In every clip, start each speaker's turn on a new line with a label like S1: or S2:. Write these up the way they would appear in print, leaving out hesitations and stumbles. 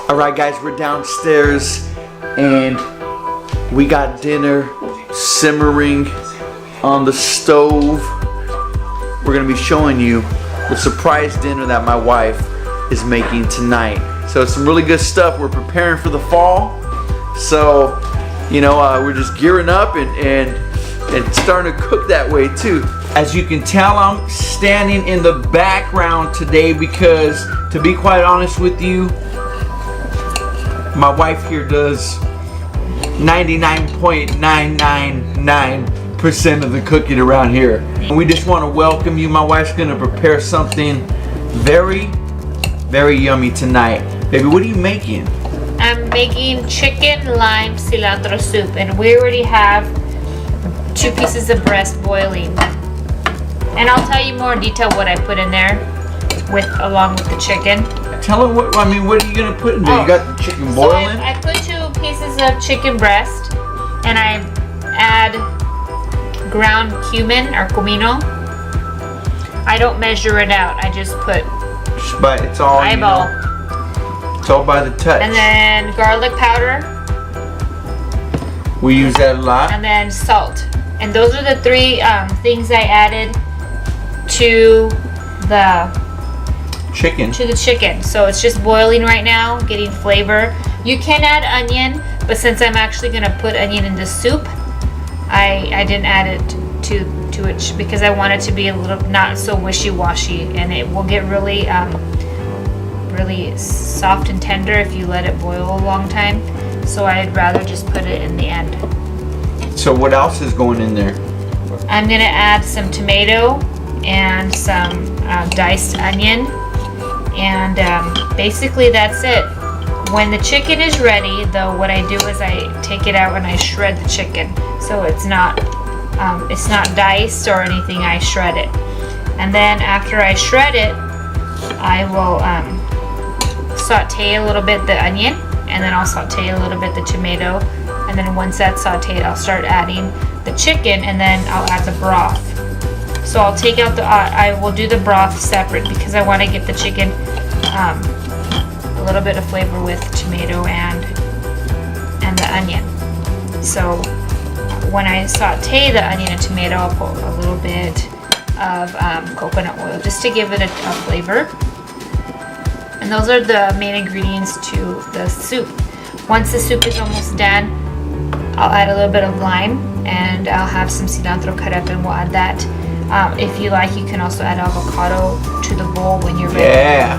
S1: Alright guys, we're downstairs and we got dinner simmering on the stove. We're gonna be showing you the surprise dinner that my wife is making tonight. So it's some really good stuff. We're preparing for the fall. So, you know, we're just gearing up and starting to cook that way too. As you can tell, I'm standing in the background today because, to be quite honest with you, my wife here does 99.999% of the cooking around here. And we just want to welcome you. My wife's going to prepare something very, very yummy tonight. Baby, what are you making?
S2: I'm making chicken lime cilantro soup, and we already have 2 pieces of breast boiling. And I'll tell you more in detail what I put in there along with the chicken.
S1: Tell them what are you gonna put in there? You got the chicken boiling?
S2: So I put 2 pieces of chicken breast, and I add ground cumin or comino. I don't measure it out. I just put
S1: It's all
S2: eyeball.
S1: You know, it's all by the touch.
S2: And then garlic powder.
S1: We use that a lot.
S2: And then salt. And those are the 3 things I added to the
S1: chicken.
S2: So it's just boiling right now, getting flavor. You can add onion, but since I'm actually gonna put onion in the soup, I didn't add it to it because I want it to be a little not so wishy-washy, and it will get really really soft and tender if you let it boil a long time. So I'd rather just put it in the end.
S1: So what else is going in there?
S2: I'm gonna add some tomato and some diced onion, and basically that's it. When the chicken is ready, though, what I do is I take it out and I shred the chicken, so it's not diced or anything. I shred it, and then after I shred it, I will saute a little bit the onion, and then I'll saute a little bit the tomato, and then once that's sauteed, I'll start adding the chicken, and then I'll add the broth. So I'll take out I will do the broth separate because I want to get the chicken a little bit of flavor with tomato and the onion. So when I saute the onion and tomato, I'll put a little bit of coconut oil just to give it a flavor. And those are the main ingredients to the soup. Once the soup is almost done, I'll add a little bit of lime, and I'll have some cilantro cut up, and we'll add that. If you like, you can also add avocado to the bowl when you're ready.
S1: Yeah.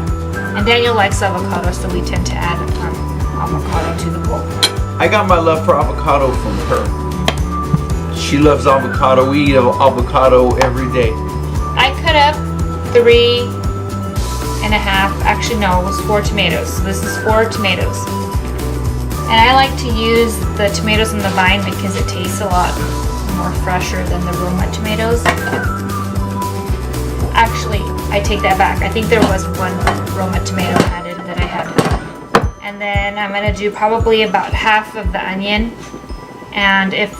S2: And Daniel likes avocado, so we tend to add avocado to the bowl.
S1: I got my love for avocado from her. She loves avocado. We eat avocado every day.
S2: I cut up 3.5. Actually, no, it was 4 tomatoes. So this is 4 tomatoes. And I like to use the tomatoes on the vine because it tastes a lot more fresher than the Roma tomatoes. Actually, I take that back. I think there was 1 Roma tomato added that I had. And then I'm gonna do probably about half of the onion. And if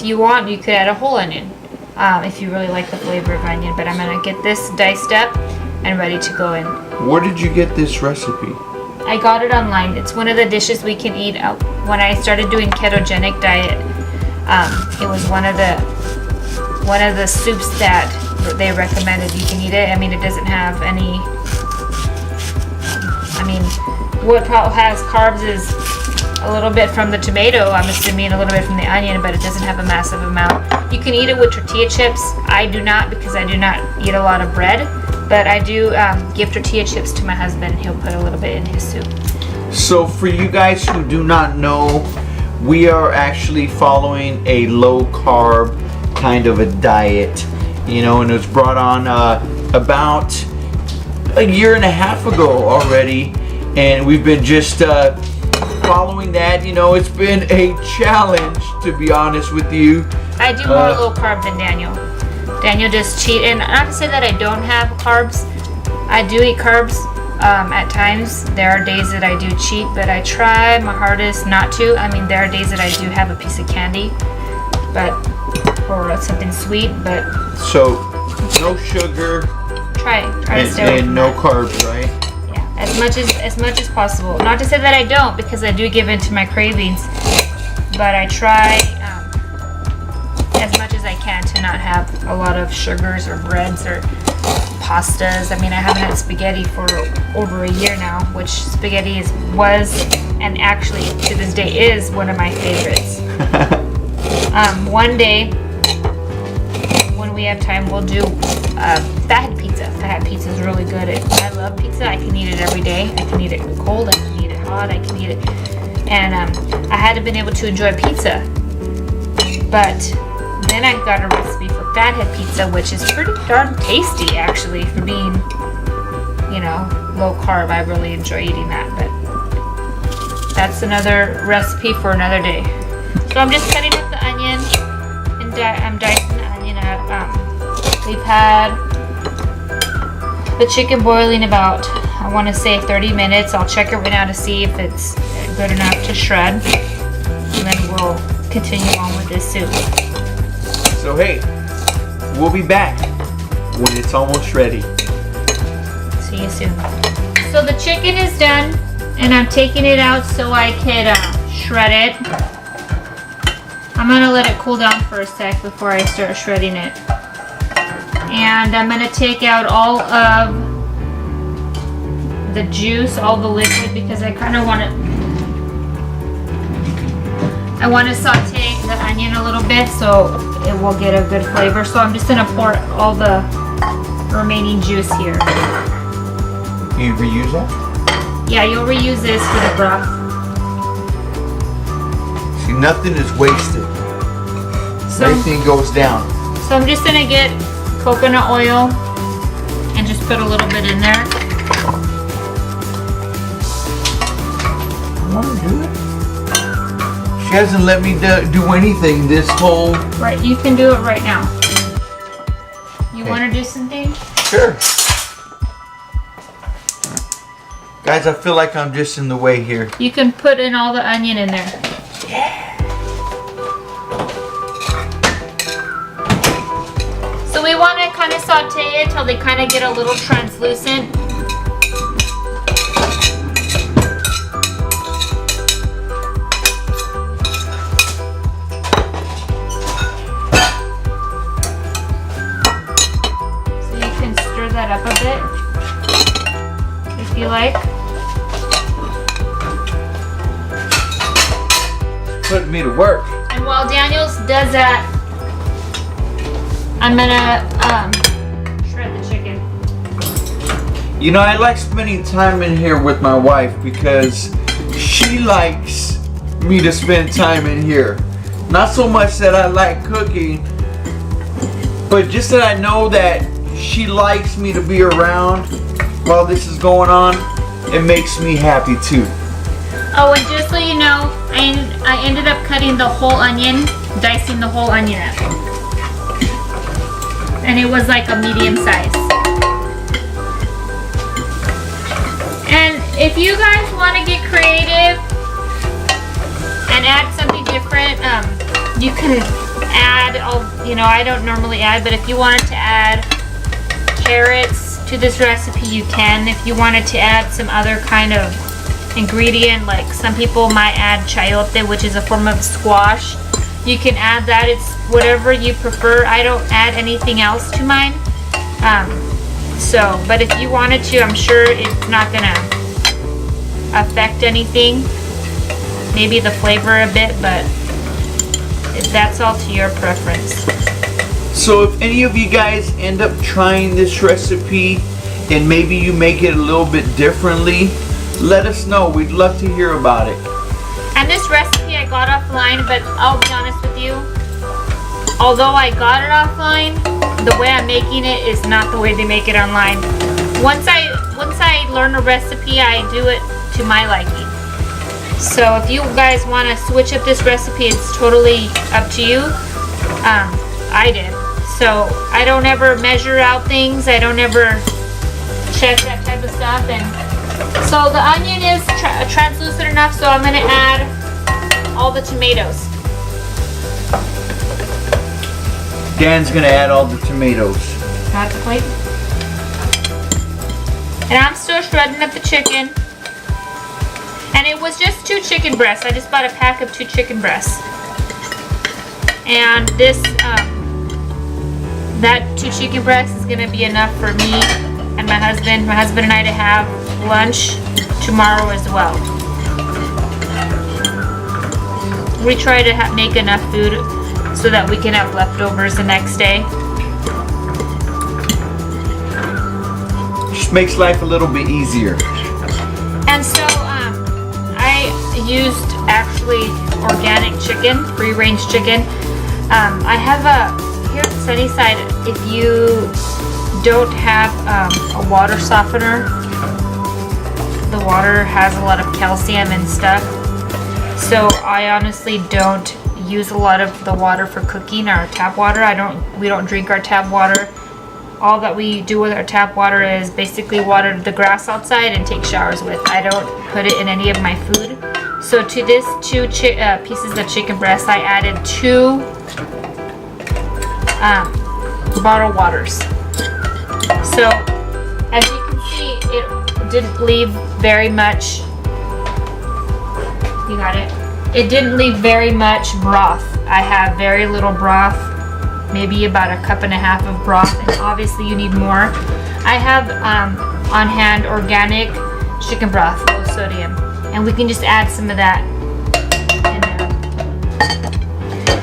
S2: you want, you could add a whole onion if you really like the flavor of onion. But I'm gonna get this diced up and ready to go in.
S1: Where did you get this recipe?
S2: I got it online. It's one of the dishes we can eat. When I started doing ketogenic diet, it was one of the soups that they recommended. You can eat it. I mean, it doesn't have any. I mean, what has carbs is a little bit from the tomato. I'm assuming a little bit from the onion, but it doesn't have a massive amount. You can eat it with tortilla chips. I do not because I do not eat a lot of bread. But I do give tortilla chips to my husband. He'll put a little bit in his soup.
S1: So for you guys who do not know, we are actually following a low carb kind of a diet, you know, and it was brought on about 1.5 years ago already, and we've been just following that. You know, it's been a challenge, to be honest with you.
S2: I do more low carb than Daniel. Daniel does cheat, and not to say that I don't have carbs. I do eat carbs at times. There are days that I do cheat, but I try my hardest not to. I mean, there are days that I do have a piece of candy, or something sweet, but
S1: so no sugar
S2: try to stay away
S1: and
S2: from
S1: no
S2: that.
S1: carbs, right?
S2: Yeah, as much as possible. Not to say that I don't, because I do give in to my cravings, but I try as much as I can to not have a lot of sugars or breads or pastas. I mean, I haven't had spaghetti for over a year now, which spaghetti was and actually to this day is one of my favorites. One day when we have time, we'll do fathead pizza. Fathead pizza is really good. I love pizza. I can eat it every day. I can eat it cold. I can eat it hot. I can eat it. And I hadn't been able to enjoy pizza, but then I got a recipe for fathead pizza, which is pretty darn tasty actually for being, you know, low carb. I really enjoy eating that, but that's another recipe for another day. So I'm just cutting up the onion and I'm dicing the onion up. We've had the chicken boiling about, I want to say 30 minutes. I'll check it right now to see if it's good enough to shred, and then we'll continue on with this soup.
S1: So hey, we'll be back when it's almost ready.
S2: See you soon. So the chicken is done, and I'm taking it out so I could shred it. I'm gonna let it cool down for a sec before I start shredding it. And I'm gonna take out all of the juice, all the liquid, because I kind of want to saute the onion a little bit so it will get a good flavor. So I'm just gonna pour all the remaining juice here.
S1: Can you reuse that?
S2: Yeah, you'll reuse this for the broth.
S1: See, nothing is wasted.
S2: So,
S1: Everything goes down.
S2: so I'm just gonna get coconut oil and just put a little bit in there.
S1: I want to do it. She hasn't let me do anything this whole...
S2: Right, you can do it right now. You
S1: Okay.
S2: want to do something?
S1: Sure. Guys, I feel like I'm just in the way here.
S2: You can put in all the onion in there. So we want to kind of saute it till they kind of get a little translucent. So you can stir that up a bit if you like.
S1: Put me to work.
S2: And while Daniels does that, I'm gonna shred the chicken.
S1: You know, I like spending time in here with my wife because she likes me to spend time in here. Not so much that I like cooking, but just that I know that she likes me to be around while this is going on. It makes me happy too.
S2: Oh, and just so you know, I ended up cutting the whole onion, dicing the whole onion up. And it was like a medium size. And if you guys want to get creative and add something different, you can add, you know, I don't normally add, but if you wanted to add carrots to this recipe, you can. If you wanted to add some other kind of ingredient, like some people might add chayote, which is a form of squash, you can add that. It's whatever you prefer. I don't add anything else to mine. But if you wanted to, I'm sure it's not gonna affect anything. Maybe the flavor a bit, but that's all to your preference.
S1: So if any of you guys end up trying this recipe and maybe you make it a little bit differently, let us know. We'd love to hear about it.
S2: And this recipe I got offline, but I'll be honest with you, although I got it offline, the way I'm making it is not the way they make it online. Once I learn a recipe, I do it to my liking. So if you guys want to switch up this recipe, it's totally up to you. I did. So I don't ever measure out things. I don't ever check that type of stuff. And so the onion is translucent enough, so I'm going to add all the tomatoes.
S1: Dan's gonna add all the tomatoes.
S2: Got the plate. And I'm still shredding up the chicken. And it was just 2 chicken breasts. I just bought a pack of 2 chicken breasts. And this, that 2 chicken breasts is gonna be enough for me and my husband and I to have lunch tomorrow as well. We try to make enough food so that we can have leftovers the next day.
S1: Just makes life a little bit easier.
S2: And so I used actually organic chicken, free-range chicken. I have here at Sunnyside, if you don't have a water softener, the water has a lot of calcium and stuff. So I honestly don't use a lot of the water for cooking, our tap water. We don't drink our tap water. All that we do with our tap water is basically water the grass outside and take showers with. I don't put it in any of my food. So to this 2 pieces of chicken breast, I added 2 bottled waters. So as you can see, it didn't leave very much. You got it? It didn't leave very much broth. I have very little broth, maybe about 1.5 cups of broth, and obviously you need more. I have on hand organic chicken broth, low sodium, and we can just add some of that in there.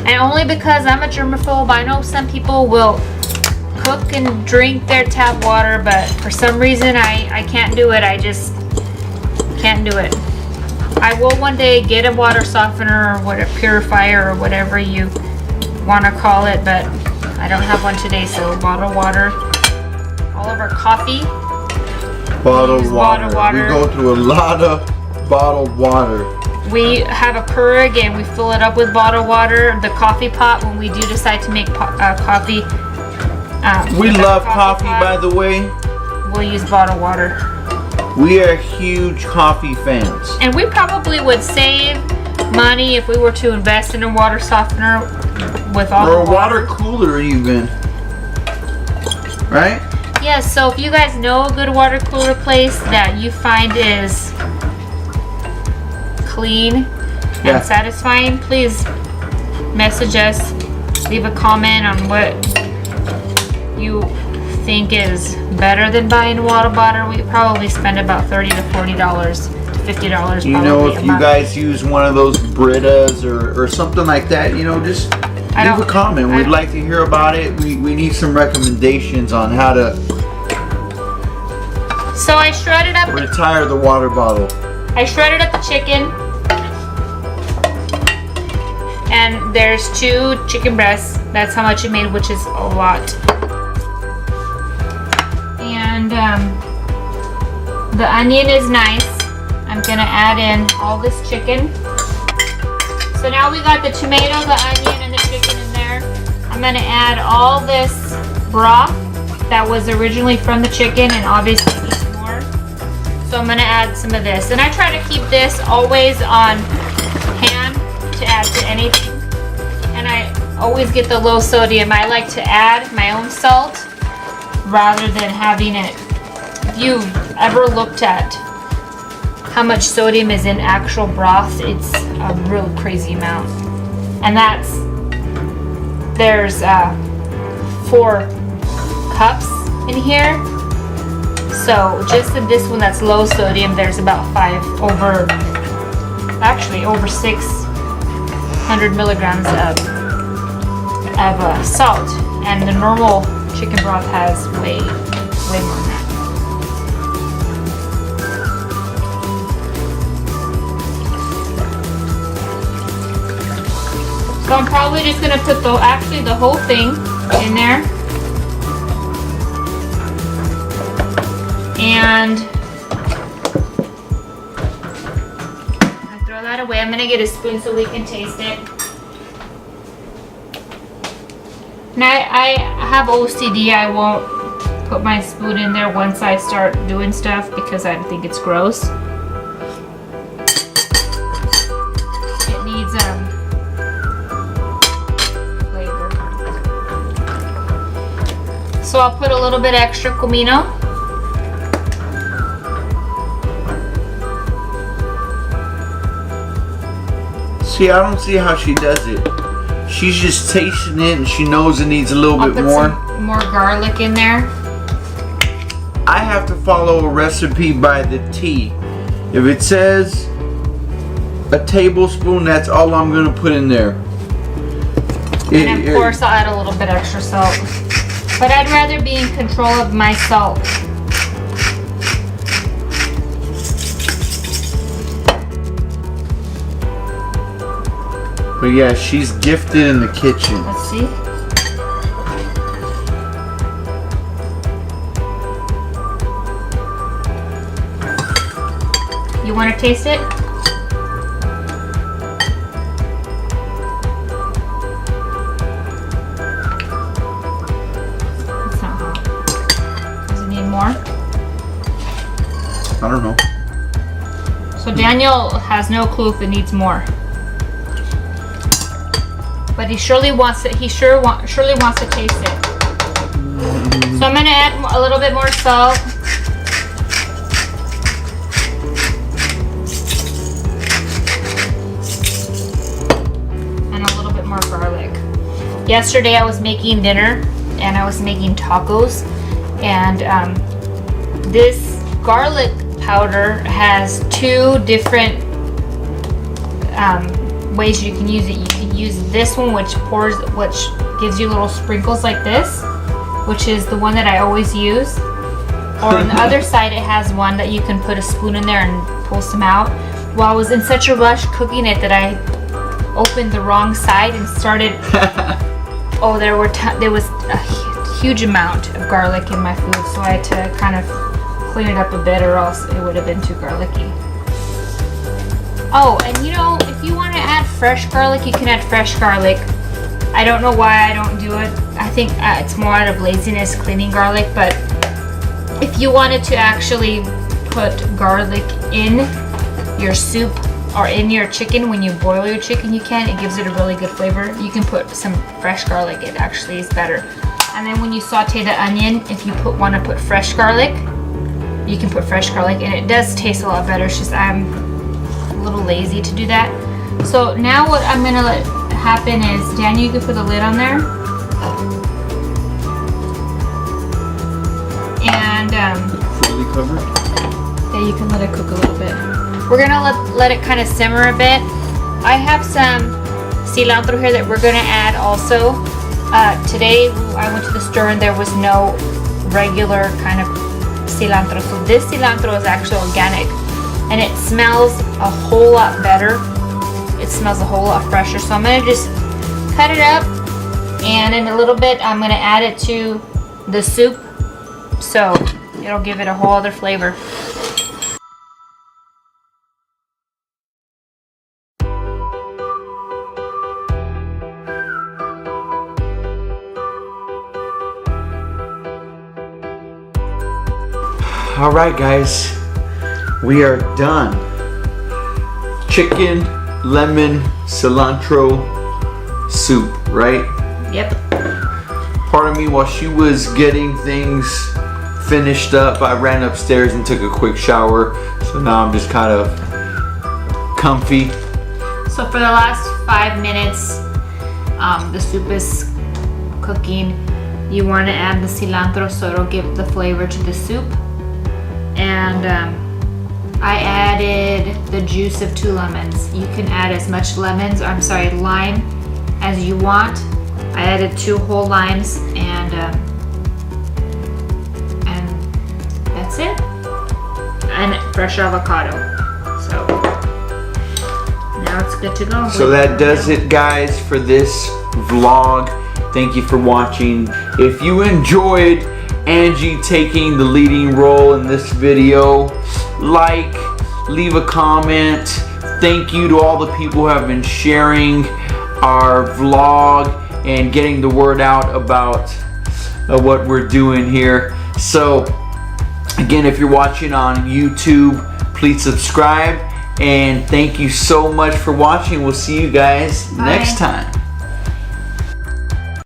S2: And only because I'm a germaphobe, I know some people will cook and drink their tap water, but for some reason I can't do it. I just can't do it. I will one day get a water softener or a purifier or whatever you want to call it, but I don't have one today. So bottled water. All of our coffee.
S1: Bottled water. We go through a lot of bottled water.
S2: We have a Keurig and we fill it up with bottled water. The coffee pot, when we do decide to make coffee.
S1: We love coffee, by the way.
S2: We'll use bottled water.
S1: We are huge coffee fans.
S2: And we probably would save money if we were to invest in a water softener with all
S1: or
S2: the
S1: a water cooler even. Right?
S2: Yeah, so if you guys know a good water cooler place that you find is clean and satisfying, please message us, leave a comment on what you think is better than buying a water bottle. We probably spend about $30 to $40 to $50.
S1: You know, if you guys use one of those Britas or something like that, you know, just leave a comment. We'd like to hear about it. We need some recommendations on how to
S2: So I shredded up
S1: retire the water bottle.
S2: I shredded up the chicken. And there's 2 chicken breasts. That's how much it made, which is a lot. And the onion is nice. I'm gonna add in all this chicken. So now we got the tomato, the onion, and the chicken in there. I'm gonna add all this broth that was originally from the chicken, and obviously needs more. So I'm gonna add some of this. And I try to keep this always on hand to add to anything. And I always get the low sodium. I like to add my own salt rather than having it. If you've ever looked at how much sodium is in actual broth, it's a real crazy amount. And there's 4 cups in here. So just in this one that's low sodium, there's about over 600 milligrams of salt, and the normal chicken broth has way more than that. So I'm probably just gonna put the whole thing in there. And I throw that away. I'm gonna get a spoon so we can taste it. Now I have OCD. I won't put my spoon in there once I start doing stuff because I think it's gross. It needs flavor. So I'll put a little bit extra comino.
S1: See, I don't see how she does it. She's just tasting it and she knows it needs a little
S2: I'll
S1: bit
S2: put
S1: more.
S2: some more garlic in there.
S1: I have to follow a recipe by the T. If it says a tablespoon, that's all I'm gonna put in there.
S2: And of course I'll add a little bit extra salt. But I'd rather be in control of my salt.
S1: But yeah, she's gifted in the kitchen.
S2: Let's see. You want to taste it? It's not hot. Does it need more?
S1: I don't know.
S2: So Daniel has no clue if it needs more. But he surely wants it. He surely wants to taste it. So I'm gonna add a little bit more salt. And a little bit more garlic. Yesterday I was making dinner and I was making tacos, and this garlic powder has two different ways you can use it. You can use this one, which gives you little sprinkles like this, which is the one that I always use. Or on the other side, it has one that you can put a spoon in there and pull some out. Well, I was in such a rush cooking it that I opened the wrong side and started. Oh, there was a huge amount of garlic in my food, so I had to kind of clean it up a bit, or else it would have been too garlicky. Oh, and you know, if you want to add fresh garlic, you can add fresh garlic. I don't know why I don't do it. I think it's more out of laziness cleaning garlic, but if you wanted to actually put garlic in your soup or in your chicken when you boil your chicken, you can. It gives it a really good flavor. You can put some fresh garlic. It actually is better. And then when you saute the onion, if you want to put fresh garlic, you can put fresh garlic, and it does taste a lot better. It's just I'm a little lazy to do that. So now what I'm gonna let happen is, Daniel, you can put the lid on there. And
S1: Fully covered?
S2: yeah, you can let it cook a little bit. We're gonna let it kind of simmer a bit. I have some cilantro here that we're gonna add also. Today I went to the store and there was no regular kind of cilantro. So this cilantro is actually organic, and it smells a whole lot better. It smells a whole lot fresher. So I'm gonna just cut it up, and in a little bit I'm gonna add it to the soup, so it'll give it a whole other flavor.
S1: All right, guys, we are done. Chicken, lemon, cilantro soup, right?
S2: Yep.
S1: Pardon me, while she was getting things finished up, I ran upstairs and took a quick shower. So now I'm just kind of comfy.
S2: So for the last 5 minutes, the soup is cooking. You want to add the cilantro so it'll give the flavor to the soup. And I added the juice of 2 lemons. You can add as much lime as you want. I added 2 whole limes, and that's it. And fresh avocado. So now it's good to go.
S1: So that does it, guys, for this vlog. Thank you for watching. If you enjoyed Angie taking the leading role in this video, leave a comment. Thank you to all the people who have been sharing our vlog and getting the word out about what we're doing here. So again, if you're watching on YouTube, please subscribe, and thank you so much for watching. We'll see you guys
S2: Bye.
S1: next time.